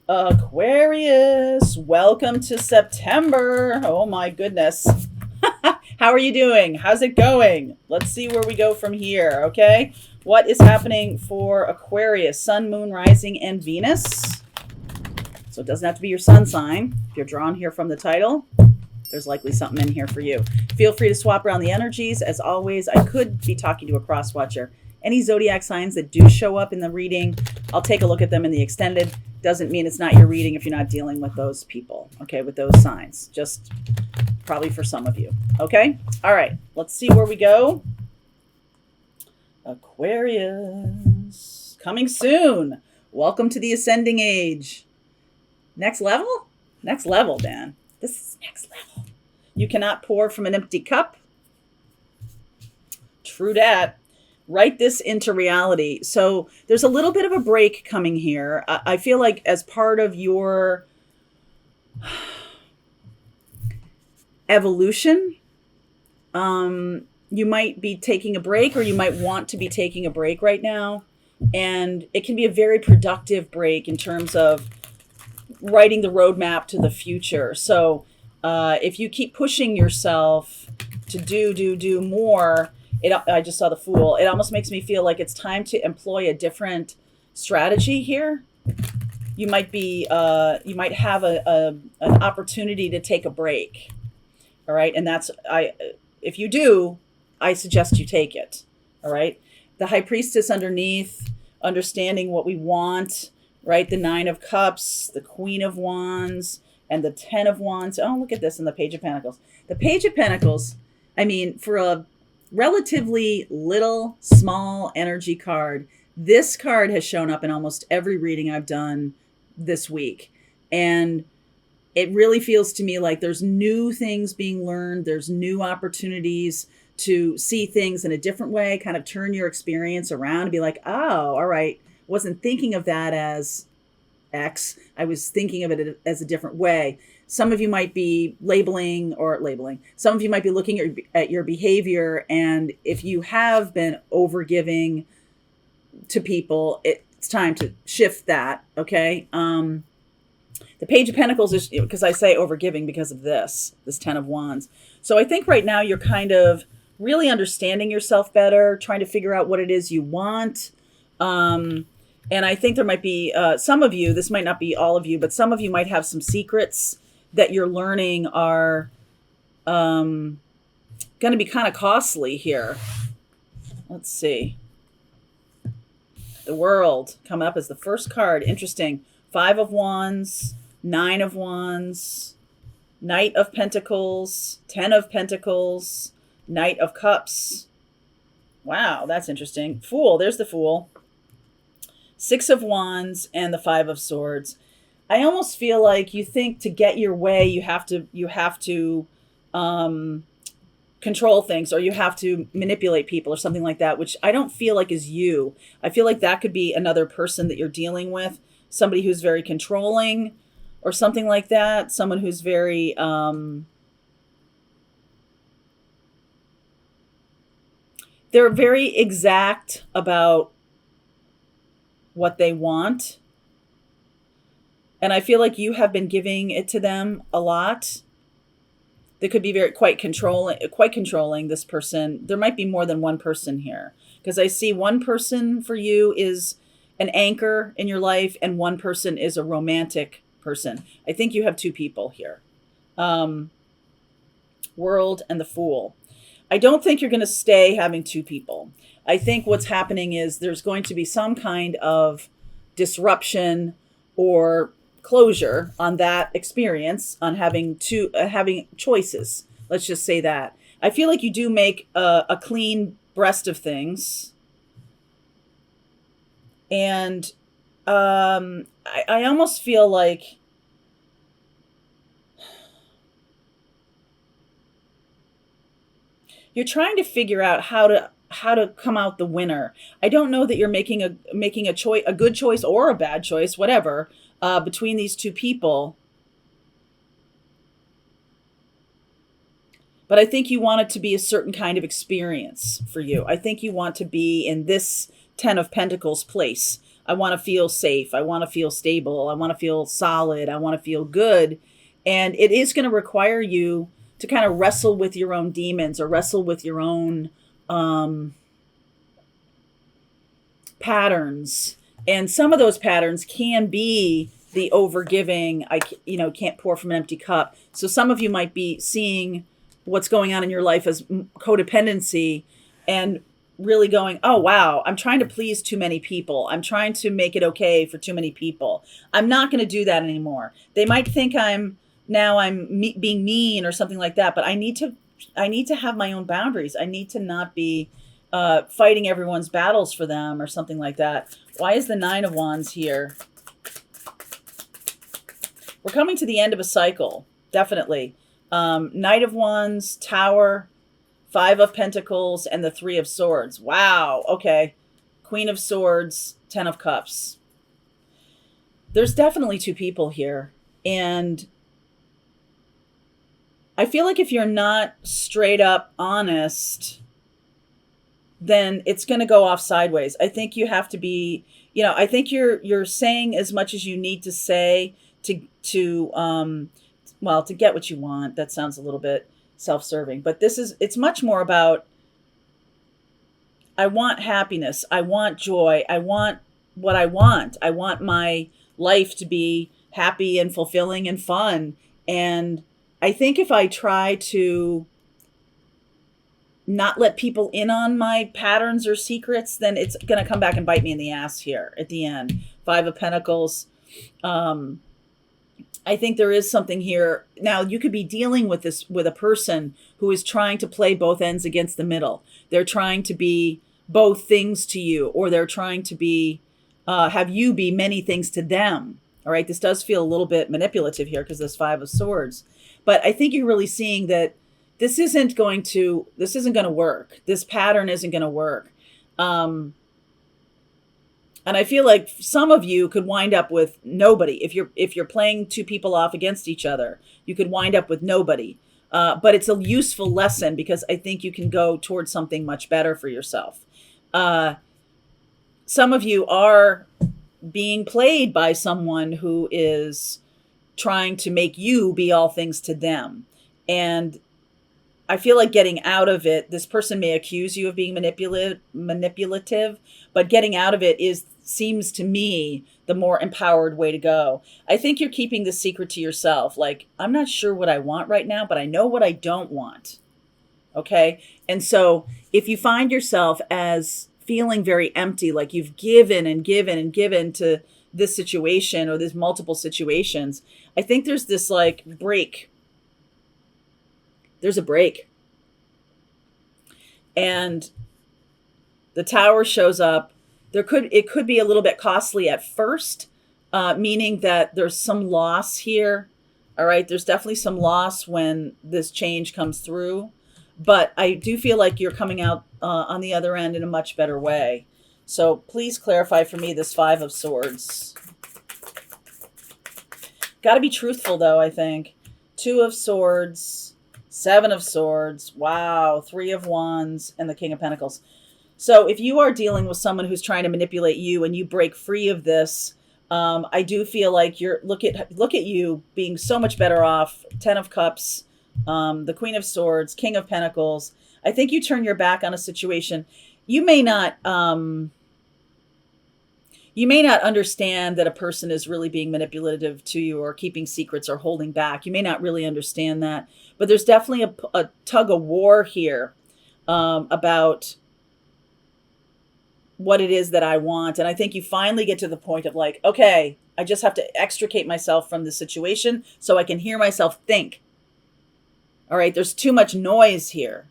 Aquarius, welcome to September. Oh my goodness. How are you doing? How's it going? Let's see where we go from here, okay? What is happening for Aquarius? Sun, Moon, Rising, and Venus. So it doesn't have to be your sun sign. If you're drawn here from the title, there's likely something in here for you. Feel free to swap around the energies. As always, I could be talking to a cross watcher. Any zodiac signs that do show up in the reading, I'll take a look at them in the extended. Doesn't mean it's not your reading if you're not dealing with those people, okay, with those signs. Just probably for some of you, okay? All right, let's see where we go. Aquarius, coming soon. Welcome to the ascending age. Next level? Next level, Dan. This is next level. You cannot pour from an empty cup. True dat. Write this into reality. So there's a little bit of a break coming here. I feel like as part of your evolution, you might be taking a break, or you might want to be taking a break right now. And it can be a very productive break in terms of writing the roadmap to the future. So if you keep pushing yourself to do more, I just saw the Fool. It almost makes me feel like it's time to employ a different strategy here. You might be, you might have an opportunity to take a break. All right, and if you do, I suggest you take it. All right, the High Priestess underneath, understanding what we want. Right, the Nine of Cups, the Queen of Wands, and the Ten of Wands. Oh, look at this in the Page of Pentacles. The Page of Pentacles. I mean, for a relatively little, small energy card, this card has shown up in almost every reading I've done this week. And it really feels to me like there's new things being learned. There's new opportunities to see things in a different way, kind of turn your experience around and be like, oh, all right, wasn't thinking of that as X. I was thinking of it as a different way. Some of you might be labeling. Some of you might be looking at your behavior. And if you have been overgiving to people, it's time to shift that. Okay. The Page of Pentacles is, because I say overgiving because of this Ten of Wands. So I think right now you're kind of really understanding yourself better, trying to figure out what it is you want. And I think there might be some of you, this might not be all of you, but some of you might have some secrets that you're learning are going to be kind of costly here. Let's see. The World coming up as the first card. Interesting. Five of Wands, Nine of Wands, Knight of Pentacles, Ten of Pentacles, Knight of Cups. Wow, that's interesting. Fool. There's the Fool. Six of Wands and the Five of Swords. I almost feel like you think to get your way, you have to control things, or you have to manipulate people or something like that, which I don't feel like is you. I feel like that could be another person that you're dealing with, somebody who's very controlling or something like that. Someone who's very, they're very exact about what they want. And I feel like you have been giving it to them a lot. They could be quite controlling this person. There might be more than one person here, because I see one person for you is an anchor in your life, and one person is a romantic person. I think you have two people here. World and the Fool. I don't think you're going to stay having two people. I think what's happening is there's going to be some kind of disruption or closure on that experience, on having choices. Let's just say that. I feel like you do make a clean breast of things. And I almost feel like you're trying to figure out how to come out the winner. I don't know that you're making a choice, a good choice or a bad choice, whatever, between these two people. But I think you want it to be a certain kind of experience for you. I think you want to be in this Ten of Pentacles place. I want to feel safe. I want to feel stable. I want to feel solid. I want to feel good. And it is going to require you to kind of wrestle with your own demons or wrestle with your own patterns. And some of those patterns can be the overgiving. Can't pour from an empty cup. So some of you might be seeing what's going on in your life as codependency and really going, oh, wow, I'm trying to please too many people. I'm trying to make it okay for too many people. I'm not going to do that anymore. They might think I'm being mean or something like that, but I need to have my own boundaries. I need to not be fighting everyone's battles for them or something like that. Why is the 9 of Wands here? We're coming to the end of a cycle, definitely. Knight of Wands, Tower, 5 of Pentacles, and the 3 of Swords. Wow, okay. Queen of Swords, 10 of Cups. There's definitely 2 people here. And I feel like if you're not straight up honest, then it's going to go off sideways. I think you have to be, I think you're saying as much as you need to say to get what you want. That sounds a little bit self-serving, but it's much more about, I want happiness. I want joy. I want what I want. I want my life to be happy and fulfilling and fun. And I think if I try to not let people in on my patterns or secrets, then it's going to come back and bite me in the ass here at the end. 5 of Pentacles. I think there is something here. Now, you could be dealing with this with a person who is trying to play both ends against the middle. They're trying to be both things to you, or they're trying to be, have you be many things to them. All right. This does feel a little bit manipulative here because there's 5 of Swords, but I think you're really seeing that this isn't going to work. This pattern isn't going to work. And I feel like some of you could wind up with nobody. If you're playing 2 people off against each other, you could wind up with nobody. But it's a useful lesson because I think you can go towards something much better for yourself. Some of you are being played by someone who is trying to make you be all things to them. And I feel like getting out of it, this person may accuse you of being manipulative, but getting out of it seems to me the more empowered way to go. I think you're keeping the secret to yourself. Like, I'm not sure what I want right now, but I know what I don't want. Okay. And so if you find yourself as feeling very empty, like you've given and given and given to this situation or these multiple situations, I think there's this like break. There's a break. And the Tower shows up. It could be a little bit costly at first, meaning that there's some loss here. All right. There's definitely some loss when this change comes through. But I do feel like you're coming out on the other end in a much better way. So please clarify for me this 5 of Swords. Got to be truthful, though, I think. 2 of Swords, 7 of Swords. Wow. 3 of Wands and the King of Pentacles. So if you are dealing with someone who's trying to manipulate you and you break free of this, I do feel like look at you being so much better off. 10 of Cups, the Queen of Swords, King of Pentacles. I think you turn your back on a situation. You may not understand that a person is really being manipulative to you or keeping secrets or holding back. You may not really understand that, but there's definitely a tug of war here about what it is that I want. And I think you finally get to the point of like, okay, I just have to extricate myself from the situation so I can hear myself think. All right. There's too much noise here.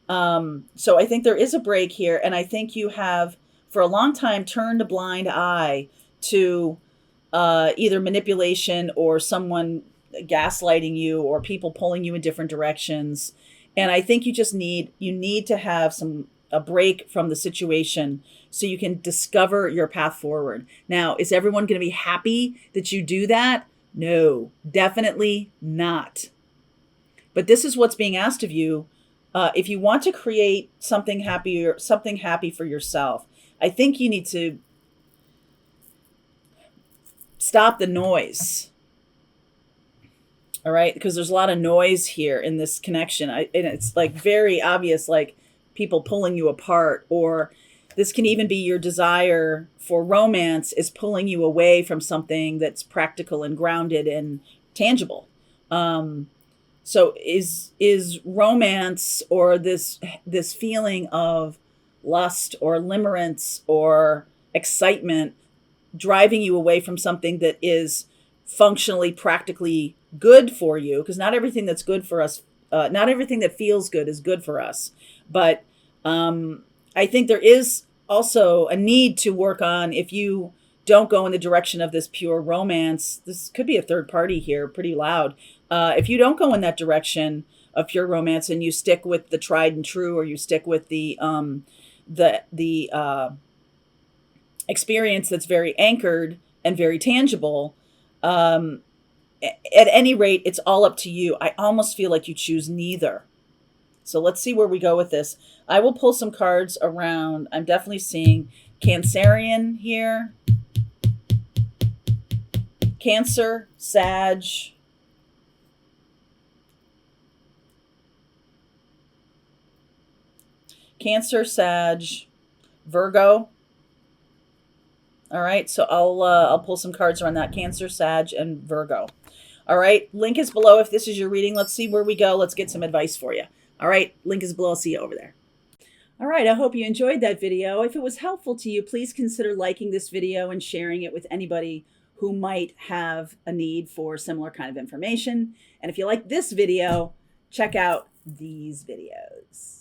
So I think there is a break here. And I think you have for a long time turned a blind eye to either manipulation or someone gaslighting you or people pulling you in different directions. And I think you need to have a break from the situation so you can discover your path forward. Now, is everyone going to be happy that you do that? No, definitely not. But this is what's being asked of you. If you want to create something happy for yourself, I think you need to stop the noise. All right, because there's a lot of noise here in this connection. And it's like very obvious, like people pulling you apart, or this can even be your desire for romance is pulling you away from something that's practical and grounded and tangible. So is romance, or this feeling of lust or limerence or excitement, driving you away from something that is functionally, practically good for you? Because not everything that's good for us, not everything that feels good is good for us. But I think there is also a need to work on, if you don't go in the direction of this pure romance, this could be a third party here, pretty loud. If you don't go in that direction of pure romance, and you stick with the tried and true, or you stick with the experience that's very anchored and very tangible, at any rate, it's all up to you. I almost feel like you choose neither. So let's see where we go with this. I will pull some cards around. I'm definitely seeing Cancerian here. Cancer, Sag. Cancer, Sag, Virgo. All right, so I'll pull some cards around that. Cancer, Sag, and Virgo. All right, link is below if this is your reading. Let's see where we go. Let's get some advice for you. All right, link is below. I'll see you over there. All right, I hope you enjoyed that video. If it was helpful to you, please consider liking this video and sharing it with anybody who might have a need for similar kind of information. And if you like this video, check out these videos.